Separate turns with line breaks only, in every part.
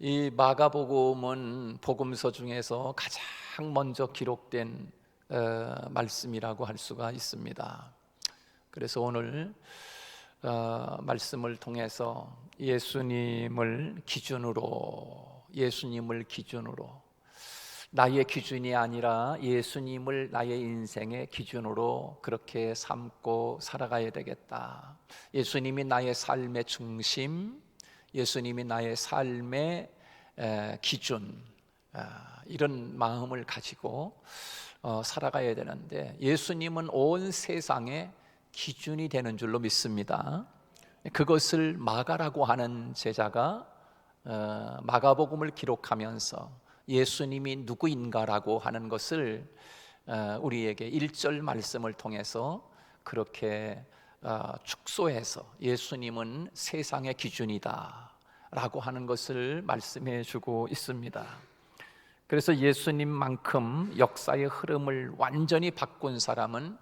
이 마가복음은 복음서 중에서 가장 먼저 기록된 말씀이라고 할 수가 있습니다. 그래서 오늘 말씀을 통해서 예수님을 기준으로 나의 기준이 아니라 예수님을 나의 인생의 기준으로 그렇게 삼고 살아가야 되겠다. 예수님이 나의 삶의 중심, 예수님이 나의 삶의 기준, 이런 마음을 가지고 살아가야 되는데, 예수님은 온 세상의 기준이 되는 줄로 믿습니다. 그것을 마가라고 하는 제자가 마가복음을 기록하면서 예수님이 누구인가라고 하는 것을 우리에게 1절 말씀을 통해서 그렇게 축소해서 예수님은 세상의 기준이다 라고 하는 것을 말씀해 주고 있습니다. 그래서 예수님만큼 역사의 흐름을 완전히 바꾼 사람은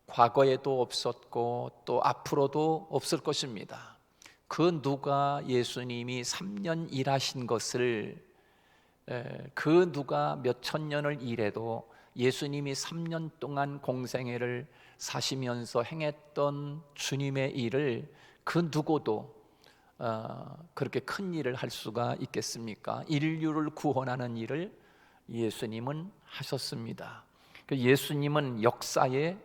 과거에도 없었고 또 앞으로도 없을 것입니다. 그 누가 예수님이 3년 일하신 것을, 그 누가 몇천 년을 일해도 예수님이 3년 동안 공생애를 사시면서 행했던 주님의 일을 그 누구도 그렇게 큰 일을 할 수가 있겠습니까? 인류를 구원하는 일을 예수님은 하셨습니다. 예수님은 역사의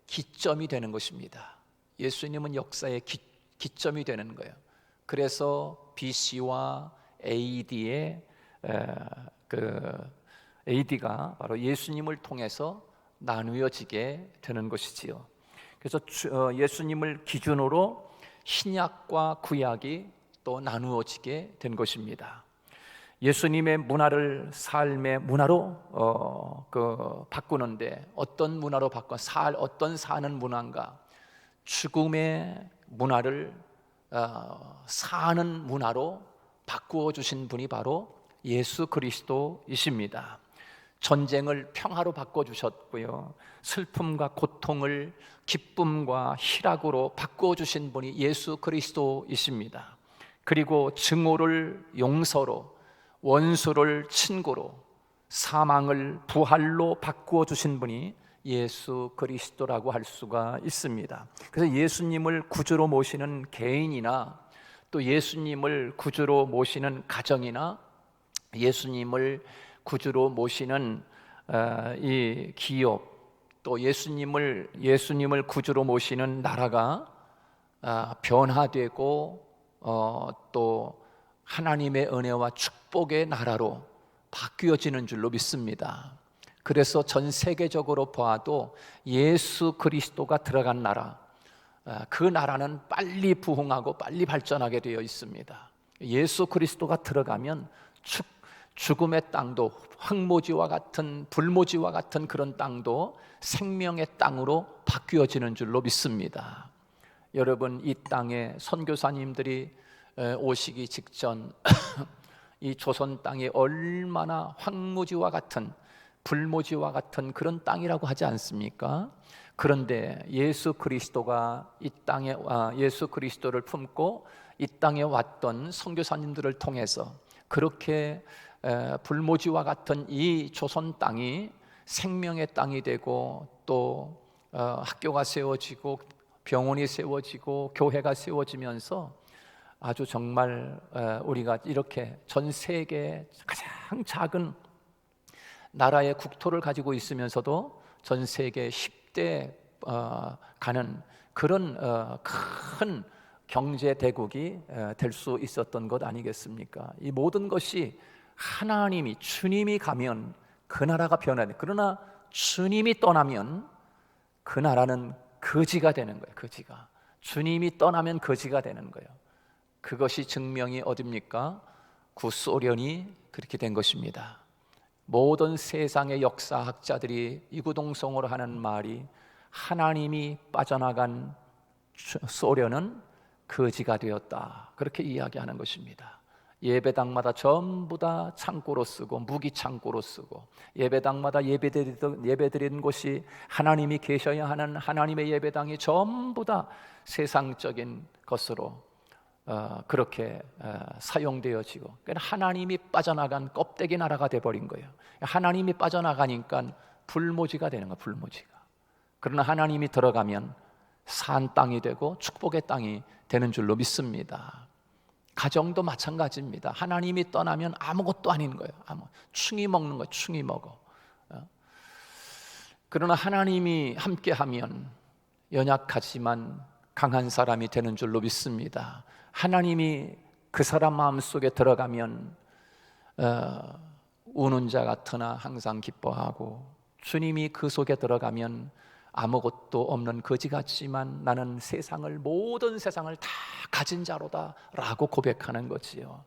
기점이 되는 것입니다. 예수님은 역사의 기점이 되는 거예요. 그래서 BC와 AD의 AD가 바로 예수님을 통해서 나누어지게 되는 것이지요. 그래서 예수님을 기준으로 신약과 구약이 또 나누어지게 된 것입니다. 예수님의 문화를 삶의 문화로 바꾸는데, 어떤 문화로 어떤 사는 문화인가? 죽음의 문화를 사는 문화로 바꾸어 주신 분이 바로 예수 그리스도이십니다. 전쟁을 평화로 바꿔주셨고요, 슬픔과 고통을 기쁨과 희락으로 바꿔주신 분이 예수 그리스도이십니다. 그리고 증오를 용서로, 원수를 친구로, 사망을 부활로 바꾸어주신 분이 예수 그리스도라고 할 수가 있습니다. 그래서 예수님을 구주로 모시는 개인이나 또 예수님을 구주로 모시는 가정이나 예수님을 구주로 모시는 이 기업, 또 예수님을 구주로 모시는 나라가 변화되고 또 하나님의 은혜와 축복의 나라로 바뀌어지는 줄로 믿습니다. 그래서 전 세계적으로 봐도 예수 그리스도가 들어간 나라, 그 나라는 빨리 부흥하고 빨리 발전하게 되어 있습니다. 예수 그리스도가 들어가면 죽음의 땅도, 황무지와 같은, 불모지와 같은 그런 땅도 생명의 땅으로 바뀌어지는 줄로 믿습니다. 여러분, 이 땅에 선교사님들이 오시기 직전 이 조선 땅이 얼마나 황무지와 같은, 불모지와 같은 그런 땅이라고 하지 않습니까? 그런데 예수 그리스도가 이 땅에 예수 그리스도를 품고 이 땅에 왔던 선교사님들을 통해서 그렇게 불모지와 같은 이 조선 땅이 생명의 땅이 되고, 또 학교가 세워지고 병원이 세워지고 교회가 세워지면서 아주 정말 우리가 이렇게 전 세계 가장 작은 나라의 국토를 가지고 있으면서도 전 세계 10대 가는 그런 큰 경제 대국이 될 수 있었던 것 아니겠습니까? 이 모든 것이 하나님이, 주님이 가면 그 나라가 변화돼. 그러나 주님이 떠나면 그 나라는 거지가 되는 거예요. 거지가. 주님이 떠나면 거지가 되는 거예요. 그것이 증명이 어딥니까? 구소련이 그렇게 된 것입니다. 모든 세상의 역사학자들이 이구동성으로 하는 말이, 하나님이 빠져나간 소련은 거지가 되었다, 그렇게 이야기하는 것입니다. 예배당마다 전부 다 창고로 쓰고, 무기 창고로 쓰고, 예배당마다 예배드리는 곳이 하나님이 계셔야 하는 하나님의 예배당이 전부 다 세상적인 것으로 그렇게 사용되어지고, 하나님이 빠져나간 껍데기 나라가 돼버린 거예요. 하나님이 빠져나가니까 불모지가 되는 거예요. 불모지가. 그러나 하나님이 들어가면 산 땅이 되고 축복의 땅이 되는 줄로 믿습니다. 가정도 마찬가지입니다. 하나님이 떠나면 아무것도 아닌 거예요. 충이 먹는 거예요. 충이 먹어. 그러나 하나님이 함께하면 연약하지만 강한 사람이 되는 줄로 믿습니다. 하나님이 그 사람 마음속에 들어가면 우는 자 같으나 항상 기뻐하고, 주님이 그 속에 들어가면 아무것도 없는 거지 같지만 나는 모든 세상을 다 가진 자로다 라고 고백하는 거지요.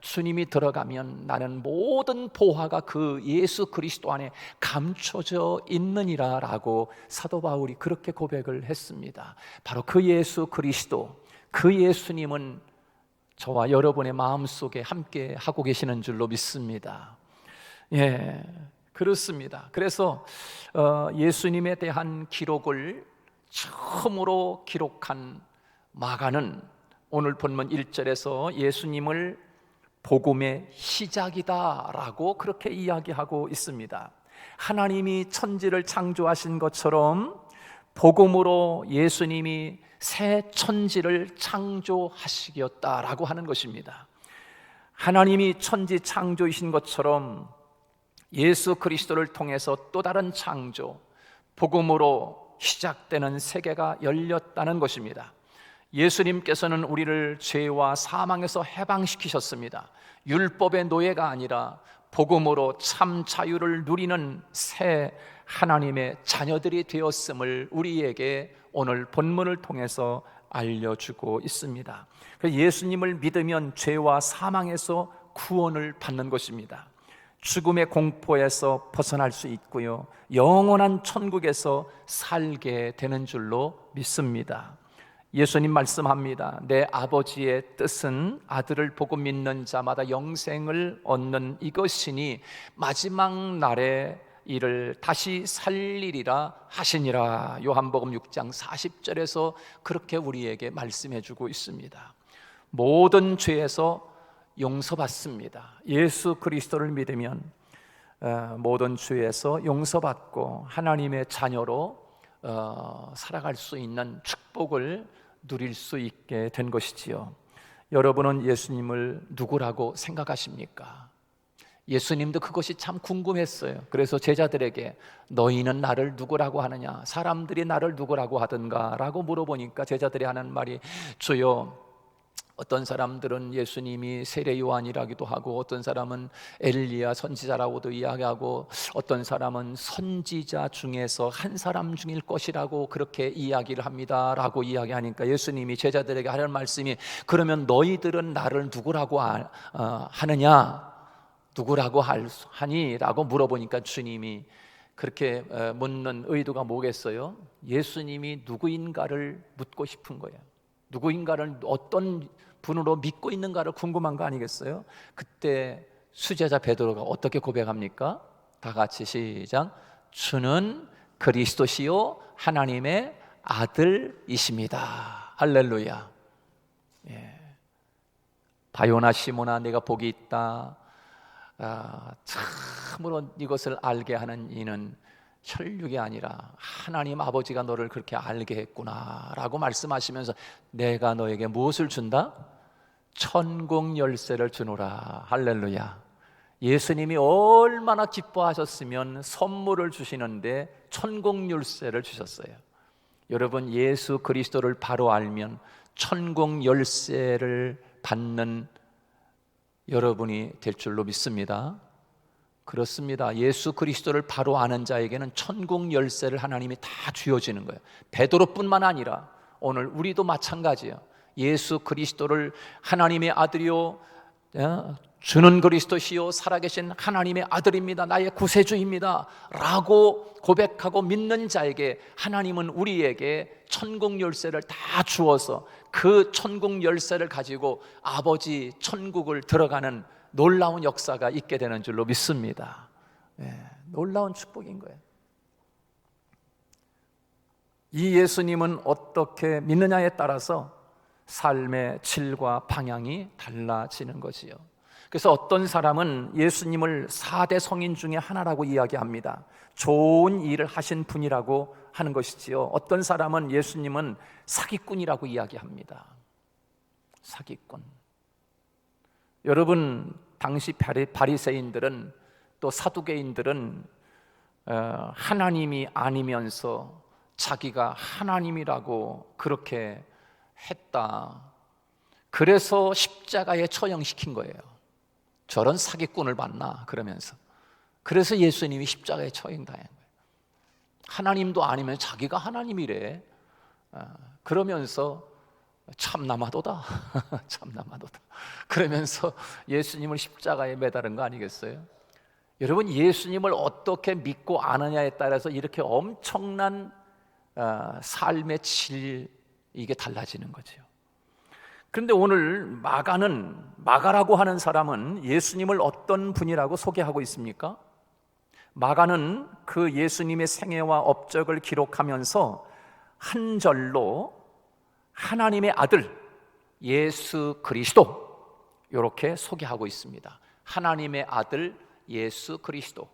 주님이 들어가면 나는 모든 보화가 그 예수 그리스도 안에 감춰져 있느니라 라고 사도 바울이 그렇게 고백을 했습니다. 바로 그 예수 그리스도, 그 예수님은 저와 여러분의 마음속에 함께 하고 계시는 줄로 믿습니다. 예, 그렇습니다. 그래서 예수님에 대한 기록을 처음으로 기록한 마가는 오늘 본문 1절에서 예수님을 복음의 시작이다라고 그렇게 이야기하고 있습니다. 하나님이 천지를 창조하신 것처럼 복음으로 예수님이 새 천지를 창조하시겠다라고 하는 것입니다. 하나님이 천지 창조이신 것처럼 예수 그리스도를 통해서 또 다른 창조, 복음으로 시작되는 세계가 열렸다는 것입니다. 예수님께서는 우리를 죄와 사망에서 해방시키셨습니다. 율법의 노예가 아니라 복음으로 참 자유를 누리는 새 하나님의 자녀들이 되었음을 우리에게 오늘 본문을 통해서 알려주고 있습니다. 예수님을 믿으면 죄와 사망에서 구원을 받는 것입니다. 죽음의 공포에서 벗어날 수 있고요, 영원한 천국에서 살게 되는 줄로 믿습니다. 예수님 말씀합니다. 내 아버지의 뜻은 아들을 보고 믿는 자마다 영생을 얻는 이것이니 마지막 날에 이를 다시 살리리라 하시니라. 요한복음 6장 40절에서 그렇게 우리에게 말씀해 주고 있습니다. 모든 죄에서 용서받습니다. 예수 그리스도를 믿으면 모든 죄에서 용서받고 하나님의 자녀로 살아갈 수 있는 축복을 누릴 수 있게 된 것이지요. 여러분은 예수님을 누구라고 생각하십니까? 예수님도 그것이 참 궁금했어요. 그래서 제자들에게 너희는 나를 누구라고 하느냐, 사람들이 나를 누구라고 하던가 라고 물어보니까 제자들이 하는 말이, 주여, 어떤 사람들은 예수님이 세례 요한이라기도 하고, 어떤 사람은 엘리야 선지자라고도 이야기하고, 어떤 사람은 선지자 중에서 한 사람 중일 것이라고 그렇게 이야기를 합니다 라고 이야기하니까 예수님이 제자들에게 하는 말씀이, 그러면 너희들은 나를 누구라고 하느냐, 누구라고 하니? 라고 물어보니까 주님이 그렇게 묻는 의도가 뭐겠어요? 예수님이 누구인가를 묻고 싶은 거예요. 누구인가를 어떤 분으로 믿고 있는가를 궁금한 거 아니겠어요? 그때 수제자 베드로가 어떻게 고백합니까? 다 같이 시작. 주는 그리스도시요 하나님의 아들이십니다. 할렐루야. 예. 바요나 시모나, 내가 복이 있다. 참으로 이것을 알게 하는 이는 혈육이 아니라 하나님 아버지가 너를 그렇게 알게 했구나 라고 말씀하시면서, 내가 너에게 무엇을 준다? 천국 열쇠를 주노라. 할렐루야. 예수님이 얼마나 기뻐하셨으면 선물을 주시는데 천국 열쇠를 주셨어요. 여러분, 예수 그리스도를 바로 알면 천국 열쇠를 받는 여러분이 될 줄로 믿습니다. 그렇습니다. 예수 그리스도를 바로 아는 자에게는 천국 열쇠를 하나님이 다 쥐어지는 거예요. 베드로뿐만 아니라 오늘 우리도 마찬가지예요. 예수 그리스도를 하나님의 아들이요, 주는 그리스도시요 살아계신 하나님의 아들입니다, 나의 구세주입니다 라고 고백하고 믿는 자에게 하나님은 우리에게 천국 열쇠를 다 주어서 그 천국 열쇠를 가지고 아버지 천국을 들어가는 놀라운 역사가 있게 되는 줄로 믿습니다. 놀라운 축복인 거예요. 이 예수님은 어떻게 믿느냐에 따라서 삶의 질과 방향이 달라지는 거지요. 그래서 어떤 사람은 예수님을 4대 성인 중에 하나라고 이야기합니다. 좋은 일을 하신 분이라고 하는 것이지요. 어떤 사람은 예수님은 사기꾼이라고 이야기합니다. 사기꾼. 여러분, 당시 바리새인들은 또 사두개인들은 하나님이 아니면서 자기가 하나님이라고 그렇게 했다. 그래서 십자가에 처형시킨 거예요. 저런 사기꾼을 봤나 그러면서. 그래서 예수님이 십자가에 처형당한 거예요. 하나님도 아니면 자기가 하나님이래. 그러면서 참나마도다. 참나마도다. 그러면서 예수님을 십자가에 매달은 거 아니겠어요? 여러분, 예수님을 어떻게 믿고 아느냐에 따라서 이렇게 엄청난 삶의 질, 이게 달라지는 거죠. 그런데 오늘 마가라고 하는 사람은 예수님을 어떤 분이라고 소개하고 있습니까? 마가는 그 예수님의 생애와 업적을 기록하면서 한 절로 하나님의 아들 예수 그리스도 이렇게 소개하고 있습니다. 하나님의 아들 예수 그리스도.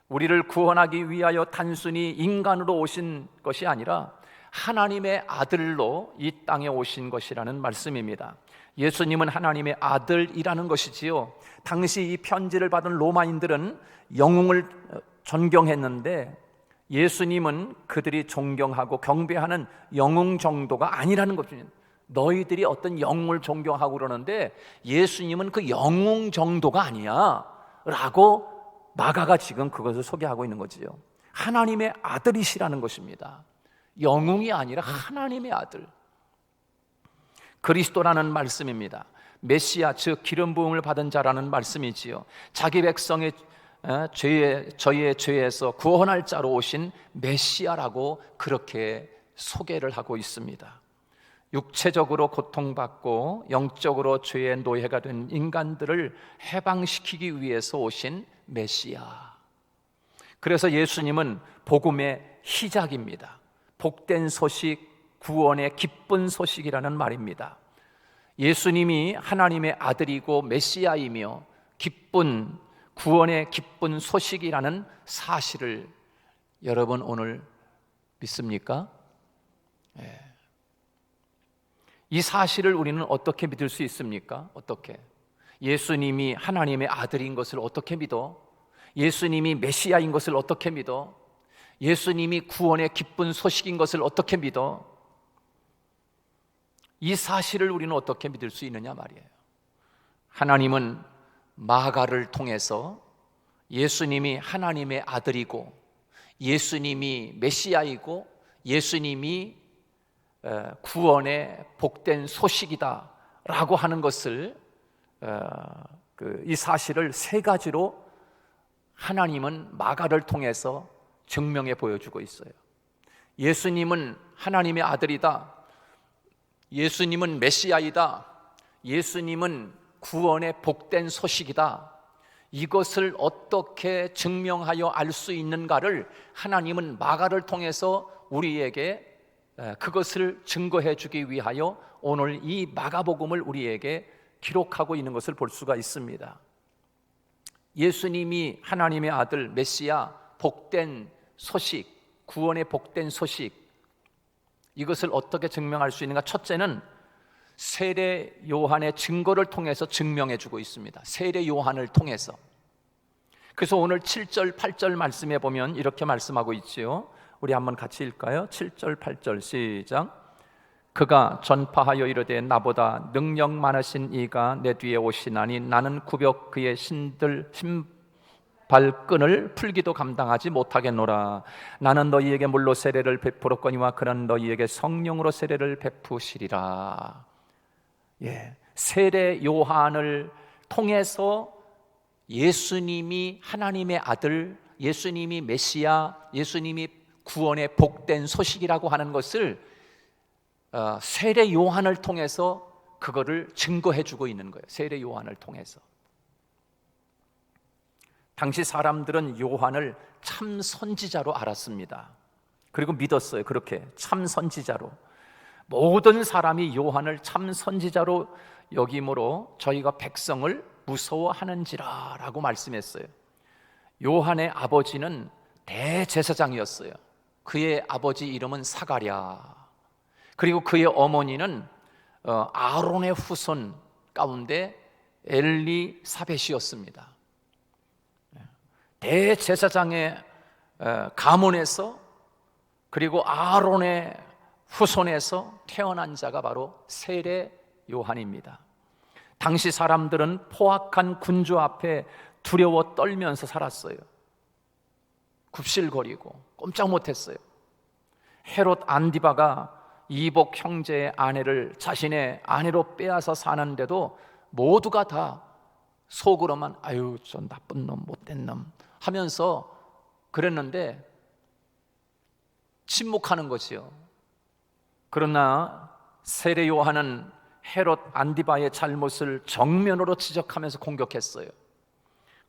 우리를 구원하기 위하여 단순히 인간으로 오신 것이 아니라 하나님의 아들로 이 땅에 오신 것이라는 말씀입니다. 예수님은 하나님의 아들이라는 것이지요. 당시 이 편지를 받은 로마인들은 영웅을 존경했는데 예수님은 그들이 존경하고 경배하는 영웅 정도가 아니라는 것입니다. 너희들이 어떤 영웅을 존경하고 그러는데 예수님은 그 영웅 정도가 아니야 라고 마가가 지금 그것을 소개하고 있는 거지요. 하나님의 아들이시라는 것입니다. 영웅이 아니라 하나님의 아들. 그리스도라는 말씀입니다. 메시아, 즉 기름 부음을 받은 자라는 말씀이지요. 자기 백성의 저희의 죄에서 구원할 자로 오신 메시아라고 그렇게 소개를 하고 있습니다. 육체적으로 고통받고 영적으로 죄의 노예가 된 인간들을 해방시키기 위해서 오신 메시아. 그래서 예수님은 복음의 시작입니다. 복된 소식, 구원의 기쁜 소식이라는 말입니다. 예수님이 하나님의 아들이고 메시아이며 기쁜 구원의 기쁜 소식이라는 사실을 여러분 오늘 믿습니까? 네. 이 사실을 우리는 어떻게 믿을 수 있습니까? 어떻게? 예수님이 하나님의 아들인 것을 어떻게 믿어? 예수님이 메시아인 것을 어떻게 믿어? 예수님이 구원의 기쁜 소식인 것을 어떻게 믿어? 이 사실을 우리는 어떻게 믿을 수 있느냐 말이에요. 하나님은 마가를 통해서 예수님이 하나님의 아들이고 예수님이 메시아이고 예수님이 구원의 복된 소식이다 라고 하는 것을 이 사실을 세 가지로 하나님은 마가를 통해서 증명해 보여주고 있어요. 예수님은 하나님의 아들이다. 예수님은 메시아이다. 예수님은 구원의 복된 소식이다. 이것을 어떻게 증명하여 알 수 있는가를 하나님은 마가를 통해서 우리에게 그것을 증거해 주기 위하여 오늘 이 마가복음을 우리에게 기록하고 있는 것을 볼 수가 있습니다. 예수님이 하나님의 아들 메시아, 복된 소식, 구원의 복된 소식, 이것을 어떻게 증명할 수 있는가? 첫째는 세례 요한의 증거를 통해서 증명해 주고 있습니다. 세례 요한을 통해서. 그래서 오늘 7절 8절 말씀에 보면 이렇게 말씀하고 있지요. 우리 한번 같이 읽을까요? 7절 8절 시작. 그가 전파하여 이르되 나보다 능력 많으신 이가 내 뒤에 오시나니 나는 구벽 그의 신발끈을 풀기도 감당하지 못하겠노라. 나는 너희에게 물로 세례를 베풀었거니와 그는 너희에게 성령으로 세례를 베푸시리라. 세례 요한을 통해서 예수님이 하나님의 아들, 예수님이 메시아, 예수님이 구원의 복된 소식이라고 하는 것을 세례 요한을 통해서 그거를 증거해 주고 있는 거예요. 세례 요한을 통해서. 당시 사람들은 요한을 참 선지자로 알았습니다. 그리고 믿었어요. 그렇게 참 선지자로. 모든 사람이 요한을 참 선지자로 여김으로 저희가 백성을 무서워하는지라 라고 말씀했어요. 요한의 아버지는 대제사장이었어요. 그의 아버지 이름은 사가랴, 그리고 그의 어머니는 아론의 후손 가운데 엘리사벳이었습니다. 대제사장의 가문에서, 그리고 아론의 후손에서 태어난 자가 바로 세례 요한입니다. 당시 사람들은 포악한 군주 앞에 두려워 떨면서 살았어요. 굽실거리고 꼼짝 못했어요. 헤롯 안디바가 이복 형제의 아내를 자신의 아내로 빼앗아 사는데도 모두가 다 속으로만 아유 저 나쁜 놈, 못된 놈 하면서 그랬는데 침묵하는 거지요. 그러나 세례 요한은 헤롯 안디바의 잘못을 정면으로 지적하면서 공격했어요.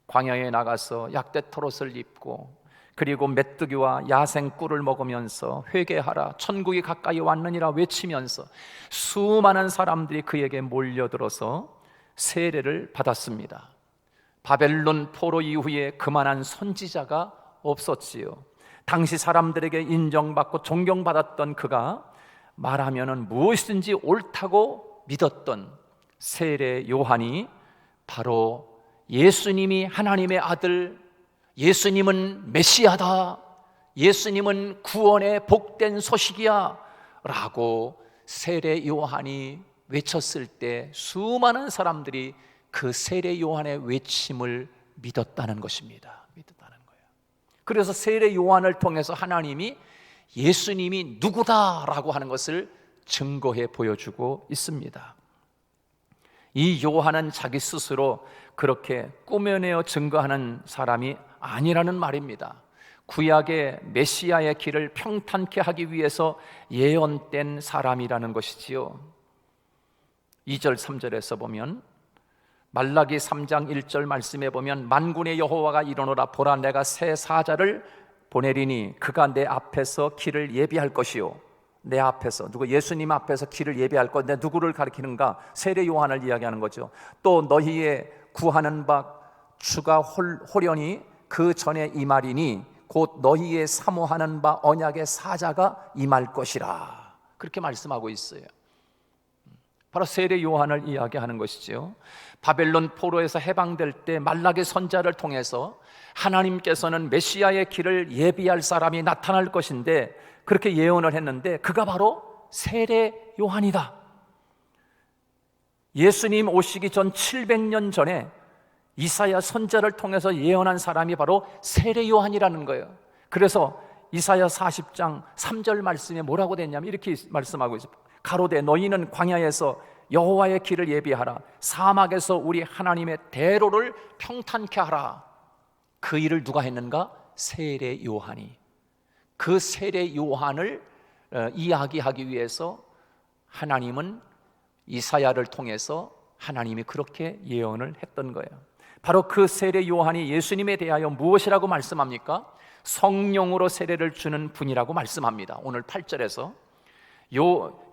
광야에 나가서 약대토롯을 입고, 그리고 메뚜기와 야생 꿀을 먹으면서 회개하라, 천국이 가까이 왔느니라 외치면서 수많은 사람들이 그에게 몰려들어서 세례를 받았습니다. 바벨론 포로 이후에 그만한 선지자가 없었지요. 당시 사람들에게 인정받고 존경받았던 그가 말하면은 무엇이든지 옳다고 믿었던 세례 요한이 바로 예수님이 하나님의 아들, 예수님은 메시아다, 예수님은 구원의 복된 소식이야 라고 세례 요한이 외쳤을 때 수많은 사람들이 그 세례 요한의 외침을 믿었다는 것입니다. 믿었다는 거예요. 그래서 세례 요한을 통해서 하나님이 예수님이 누구다라고 하는 것을 증거해 보여주고 있습니다. 이 요한은 자기 스스로 그렇게 꾸며내어 증거하는 사람이 아니라는 말입니다. 구약의 메시아의 길을 평탄케 하기 위해서 예언된 사람이라는 것이지요. 2절 3절에서 보면, 말라기 3장 1절 말씀에 보면, 만군의 여호와가 이르노라, 보라 내가 새 사자를 보내리니 그가 내 앞에서 길을 예비할 것이요. 내 앞에서, 누구? 예수님 앞에서 길을 예비할 것. 내 누구를 가리키는가? 세례 요한을 이야기하는 거죠. 또 너희의 구하는 바 주가 호련히 그 전에 임하리니 곧 너희의 사모하는 바 언약의 사자가 임할 것이라, 그렇게 말씀하고 있어요. 바로 세례 요한을 이야기하는 것이죠. 바벨론 포로에서 해방될 때 말라기 선지자를 통해서 하나님께서는 메시아의 길을 예비할 사람이 나타날 것인데 그렇게 예언을 했는데 그가 바로 세례 요한이다. 예수님 오시기 전 700년 전에 이사야 선지자를 통해서 예언한 사람이 바로 세례 요한이라는 거예요. 그래서 이사야 40장 3절 말씀에 뭐라고 됐냐면 이렇게 말씀하고 있어요. 가로되 너희는 광야에서 여호와의 길을 예비하라, 사막에서 우리 하나님의 대로를 평탄케 하라. 그 일을 누가 했는가? 세례 요한이. 그 세례 요한을 이야기하기 위해서 하나님은 이사야를 통해서 하나님이 그렇게 예언을 했던 거예요. 바로 그 세례 요한이 예수님에 대하여 무엇이라고 말씀합니까? 성령으로 세례를 주는 분이라고 말씀합니다. 오늘 8절에서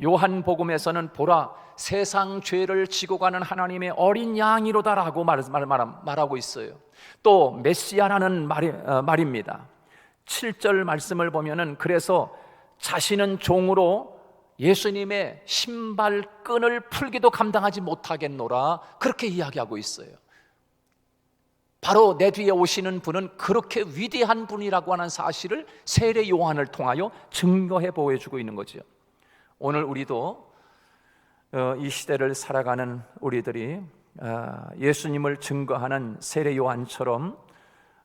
요한복음에서는 보라 세상 죄를 지고 가는 하나님의 어린 양이로다라고 말하고 있어요. 또 메시아라는 말입니다. 7절 말씀을 보면은 그래서 자신은 종으로 예수님의 신발끈을 풀기도 감당하지 못하겠노라, 그렇게 이야기하고 있어요. 바로 내 뒤에 오시는 분은 그렇게 위대한 분이라고 하는 사실을 세례 요한을 통하여 증거해 보여주고 있는 거죠. 오늘 우리도 이 시대를 살아가는 우리들이 예수님을 증거하는 세례 요한처럼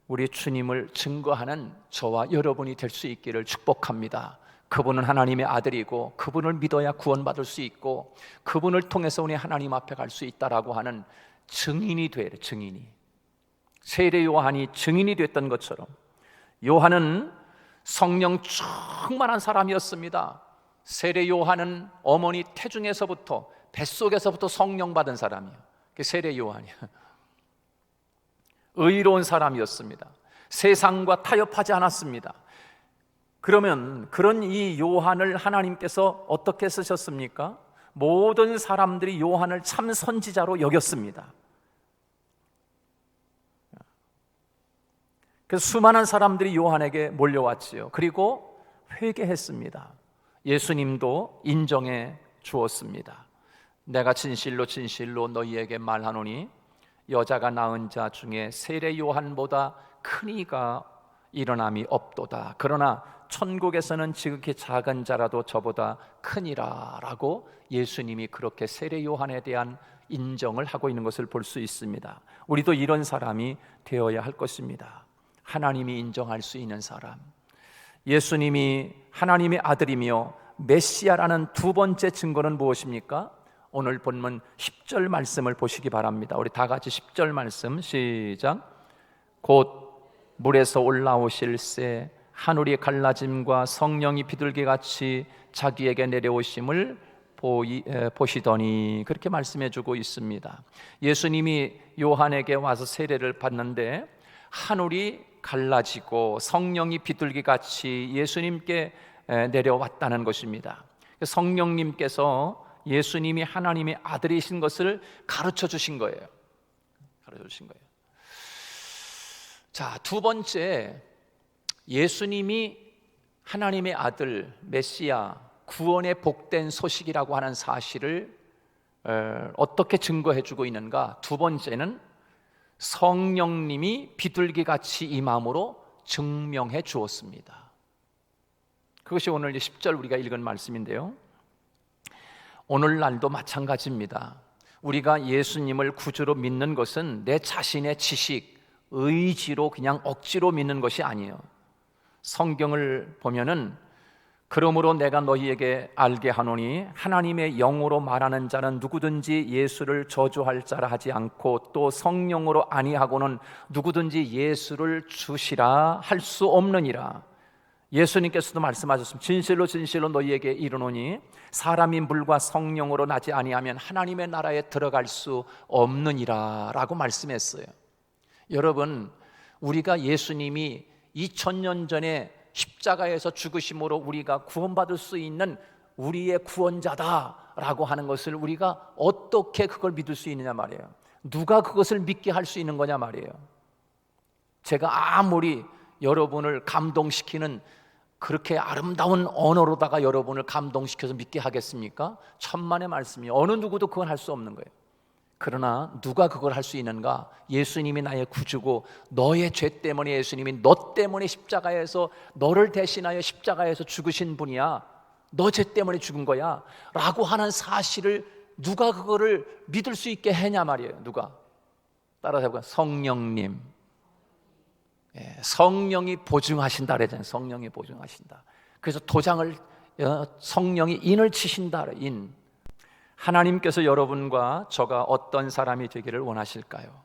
우리 주님을 증거하는 저와 여러분이 될 수 있기를 축복합니다. 그분은 하나님의 아들이고 그분을 믿어야 구원받을 수 있고 그분을 통해서 우리 하나님 앞에 갈 수 있다라고 하는 증인이 되래. 증인이, 세례 요한이 증인이 됐던 것처럼 요한은 성령 충만한 사람이었습니다. 세례 요한은 어머니 태중에서부터 뱃속에서부터 성령 받은 사람이에요. 그게 세례 요한이에요. 의로운 사람이었습니다. 세상과 타협하지 않았습니다. 그러면 그런 이 요한을 하나님께서 어떻게 쓰셨습니까? 모든 사람들이 요한을 참 선지자로 여겼습니다. 그래서 수많은 사람들이 요한에게 몰려왔지요. 그리고 회개했습니다. 예수님도 인정해 주었습니다. 내가 진실로 진실로 너희에게 말하노니 여자가 낳은 자 중에 세례 요한보다 큰 이가 일어남이 없도다. 그러나 천국에서는 지극히 작은 자라도 저보다 크니라 라고 예수님이 그렇게 세례 요한에 대한 인정을 하고 있는 것을 볼 수 있습니다. 우리도 이런 사람이 되어야 할 것입니다. 하나님이 인정할 수 있는 사람, 예수님이 하나님의 아들이며 메시아라는 두 번째 증거는 무엇입니까? 오늘 본문 10절 말씀을 보시기 바랍니다. 우리 다 같이 10절 말씀 시작. 곧 물에서 올라오실새 하늘이 갈라짐과 성령이 비둘기같이 자기에게 내려오심을 보시더니, 그렇게 말씀해 주고 있습니다. 예수님이 요한에게 와서 세례를 받는데 하늘이 갈라지고 성령이 비둘기같이 예수님께 내려왔다는 것입니다. 성령님께서 예수님이 하나님의 아들이신 것을 가르쳐 주신 거예요. 가르쳐 주신 거예요. 자, 두 번째, 예수님이 하나님의 아들, 메시아, 구원의 복된 소식이라고 하는 사실을 어떻게 증거해 주고 있는가? 두 번째는 성령님이 비둘기같이 임함으로 증명해 주었습니다. 그것이 오늘 10절 우리가 읽은 말씀인데요, 오늘날도 마찬가지입니다. 우리가 예수님을 구주로 믿는 것은 내 자신의 지식, 의지로 그냥 억지로 믿는 것이 아니에요. 성경을 보면은 그러므로 내가 너희에게 알게 하노니 하나님의 영으로 말하는 자는 누구든지 예수를 저주할 자라 하지 않고 또 성령으로 아니하고는 누구든지 예수를 주시라 할 수 없느니라. 예수님께서도 말씀하셨습니다. 진실로 진실로 너희에게 이르노니 사람이 물과 성령으로 나지 아니하면 하나님의 나라에 들어갈 수 없느니라 라고 말씀했어요. 여러분, 우리가 예수님이 2000년 전에 십자가에서 죽으심으로 우리가 구원받을 수 있는 우리의 구원자다라고 하는 것을 우리가 어떻게 그걸 믿을 수 있느냐 말이에요. 누가 그것을 믿게 할 수 있는 거냐 말이에요. 제가 아무리 여러분을 감동시키는 그렇게 아름다운 언어로다가 여러분을 감동시켜서 믿게 하겠습니까? 천만의 말씀이 어느 누구도 그건 할 수 없는 거예요. 그러나 누가 그걸 할 수 있는가? 예수님이 나의 구주고 너의 죄 때문에 예수님이 너 때문에 십자가에서 너를 대신하여 십자가에서 죽으신 분이야. 너 죄 때문에 죽은 거야 라고 하는 사실을 누가 그거를 믿을 수 있게 하냐 말이에요. 누가? 따라서 해볼까요? 성령님. 성령이 보증하신다 그러잖아요. 성령이 보증하신다. 그래서 도장을 성령이 인을 치신다. 인. 하나님께서 여러분과 저가 어떤 사람이 되기를 원하실까요?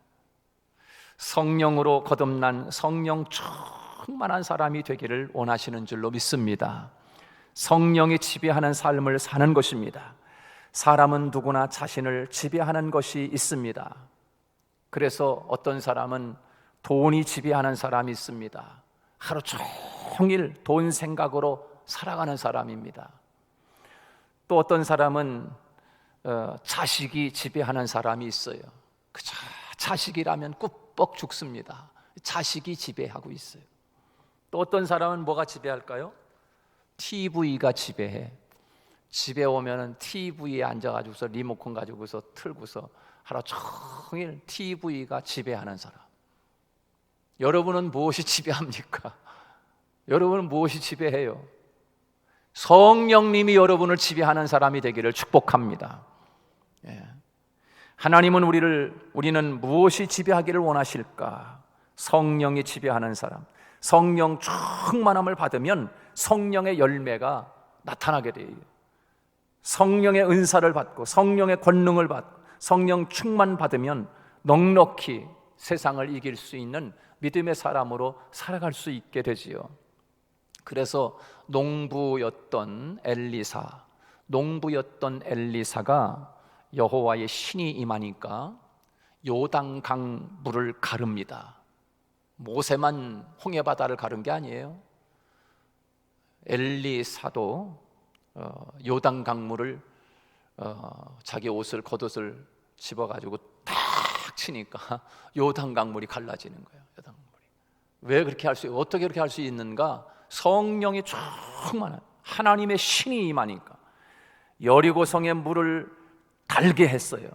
성령으로 거듭난 성령 충만한 사람이 되기를 원하시는 줄로 믿습니다. 성령이 지배하는 삶을 사는 것입니다. 사람은 누구나 자신을 지배하는 것이 있습니다. 그래서 어떤 사람은 돈이 지배하는 사람이 있습니다. 하루 종일 돈 생각으로 살아가는 사람입니다. 또 어떤 사람은 자식이 지배하는 사람이 있어요. 그저 자식이라면 꾸벅 죽습니다. 자식이 지배하고 있어요. 또 어떤 사람은 뭐가 지배할까요? TV가 지배해. 집에 오면은 TV에 앉아가지고서 리모컨 가지고서 틀고서 하루 종일 TV가 지배하는 사람. 여러분은 무엇이 지배합니까? 여러분은 무엇이 지배해요? 성령님이 여러분을 지배하는 사람이 되기를 축복합니다. 하나님은 우리는 무엇이 지배하기를 원하실까? 성령이 지배하는 사람, 성령 충만함을 받으면 성령의 열매가 나타나게 돼요. 성령의 은사를 받고 성령의 권능을 받고 성령 충만 받으면 넉넉히 세상을 이길 수 있는 믿음의 사람으로 살아갈 수 있게 되지요. 그래서 농부였던 엘리사가 여호와의 신이 임하니까 요단강 물을 가릅니다. 모세만 홍해바다를 가른 게 아니에요. 엘리사도 요단 강물을 자기 옷을 겉옷을 집어가지고 탁 치니까 요단 강물이 갈라지는 거예요. 요단 강물이. 왜 그렇게 어떻게 그렇게 할 수 있는가? 성령이 충만한 하나님의 신이 임하니까 여리고성의 물을 달게 했어요.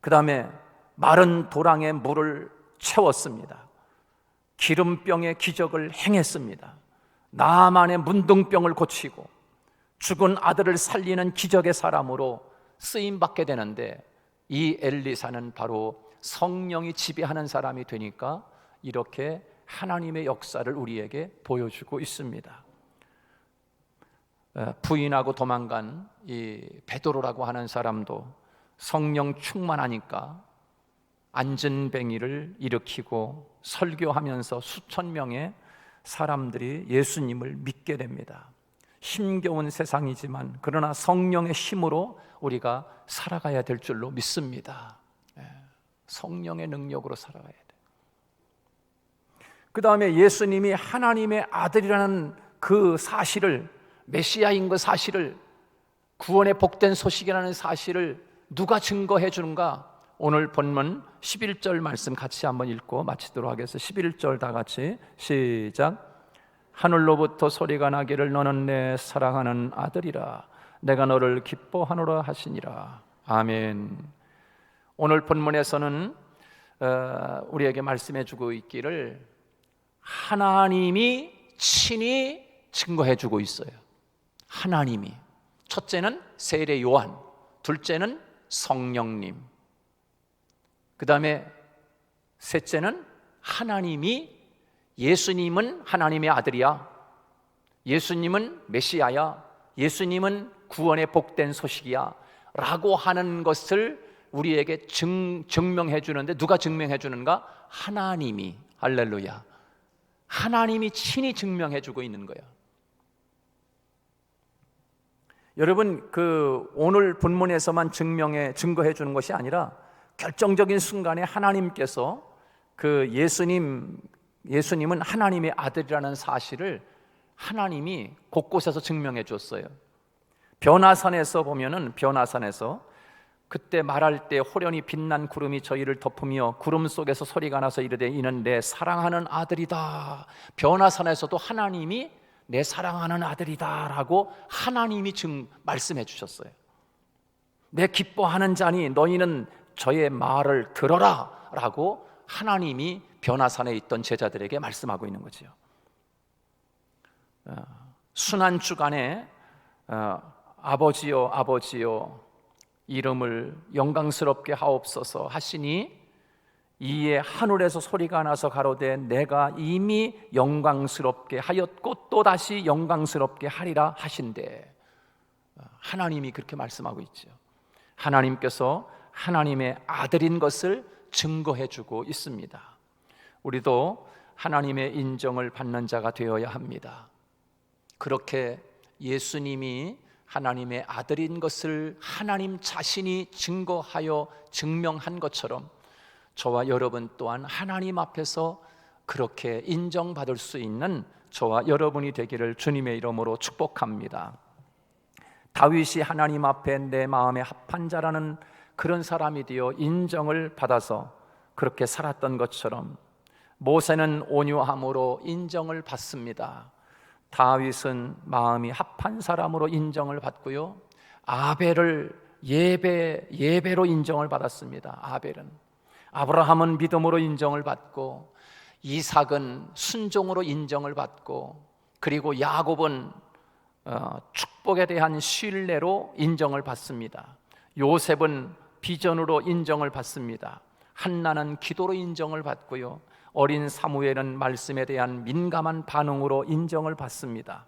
그 다음에 마른 도랑에 물을 채웠습니다. 기름병의 기적을 행했습니다. 나만의 문둥병을 고치고 죽은 아들을 살리는 기적의 사람으로 쓰임받게 되는데, 이 엘리사는 바로 성령이 지배하는 사람이 되니까 이렇게 하나님의 역사를 우리에게 보여주고 있습니다. 부인하고 도망간 이 베드로라고 하는 사람도 성령 충만하니까 안전뱅이를 일으키고 설교하면서 수천 명의 사람들이 예수님을 믿게 됩니다. 힘겨운 세상이지만 그러나 성령의 힘으로 우리가 살아가야 될 줄로 믿습니다. 성령의 능력으로 살아가야 돼. 그 다음에 예수님이 하나님의 아들이라는 그 사실을, 메시아인 그 사실을, 구원의 복된 소식이라는 사실을 누가 증거해 주는가? 오늘 본문 11절 말씀 같이 한번 읽고 마치도록 하겠습니다. 11절 다 같이 시작. 하늘로부터 소리가 나기를 너는 내 사랑하는 아들이라 내가 너를 기뻐하노라 하시니라. 아멘. 오늘 본문에서는 우리에게 말씀해 주고 있기를 하나님이 친히 증거해 주고 있어요. 하나님이. 첫째는 세례 요한, 둘째는 성령님, 그 다음에 셋째는 하나님이, 예수님은 하나님의 아들이야, 예수님은 메시아야, 예수님은 구원의 복된 소식이야 라고 하는 것을 우리에게 증명해 주는데, 누가 증명해 주는가? 하나님이. 할렐루야. 하나님이 친히 증명해 주고 있는 거예요. 여러분, 오늘 본문에서만 증거해 주는 것이 아니라 결정적인 순간에 하나님께서 예수님은 하나님의 아들이라는 사실을 하나님이 곳곳에서 증명해 줬어요. 변화산에서 보면은, 변화산에서 그때 말할 때 호련히 빛난 구름이 저희를 덮으며 구름 속에서 소리가 나서 이르되 이는 내 사랑하는 아들이다. 변화산에서도 하나님이 내 사랑하는 아들이다 라고 하나님이 말씀해 주셨어요. 내 기뻐하는 자니 너희는 저의 말을 들어라 라고 하나님이 변화산에 있던 제자들에게 말씀하고 있는 거죠. 순환주간에 아버지요 아버지요 이름을 영광스럽게 하옵소서 하시니 이에 하늘에서 소리가 나서 가로되 내가 이미 영광스럽게 하였고 또다시 영광스럽게 하리라 하신대. 하나님이 그렇게 말씀하고 있죠. 하나님께서 하나님의 아들인 것을 증거해 주고 있습니다. 우리도 하나님의 인정을 받는 자가 되어야 합니다. 그렇게 예수님이 하나님의 아들인 것을 하나님 자신이 증거하여 증명한 것처럼 저와 여러분 또한 하나님 앞에서 그렇게 인정받을 수 있는 저와 여러분이 되기를 주님의 이름으로 축복합니다. 다윗이 하나님 앞에 내 마음에 합한 자라는 그런 사람이 되어 인정을 받아서 그렇게 살았던 것처럼 모세는 온유함으로 인정을 받습니다. 다윗은 마음이 합한 사람으로 인정을 받고요, 아벨을 예배로 인정을 받았습니다. 아브라함은 믿음으로 인정을 받고, 이삭은 순종으로 인정을 받고, 그리고 야곱은 축복에 대한 신뢰로 인정을 받습니다. 요셉은 비전으로 인정을 받습니다. 한나는 기도로 인정을 받고요, 어린 사무엘은 말씀에 대한 민감한 반응으로 인정을 받습니다.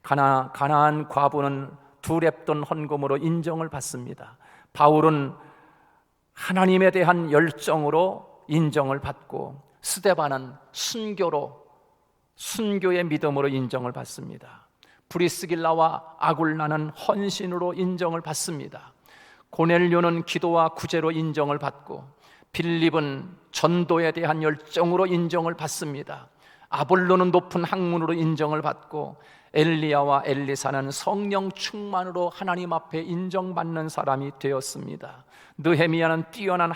가나안 과부는 두렵던 헌금으로 인정을 받습니다. 바울은 하나님에 대한 열정으로 인정을 받고, 스데반은 순교의 믿음으로 인정을 받습니다. 브리스길라와 아굴라는 헌신으로 인정을 받습니다. 고넬료는 기도와 구제로 인정을 받고, 빌립은 전도에 대한 열정으로 인정을 받습니다. 아볼로는 높은 학문으로 인정을 받고, 엘리야와 엘리사는 성령 충만으로 하나님 앞에 인정받는 사람이 되었습니다. 느헤미야는 뛰어난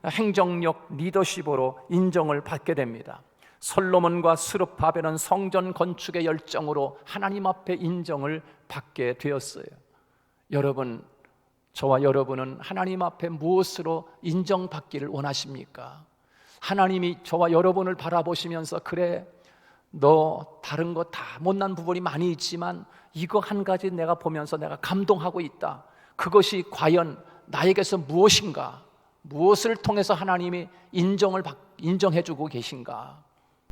행정력 리더십으로 인정을 받게 됩니다. 솔로몬과 스룹바벨은 성전 건축의 열정으로 하나님 앞에 인정을 받게 되었어요. 여러분, 저와 여러분은 하나님 앞에 무엇으로 인정받기를 원하십니까? 하나님이 저와 여러분을 바라보시면서 그래, 너 다른 거 다 못난 부분이 많이 있지만 이거 한 가지 내가 보면서 내가 감동하고 있다. 그것이 과연 나에게서 무엇인가? 무엇을 통해서 하나님이 인정해주고 계신가?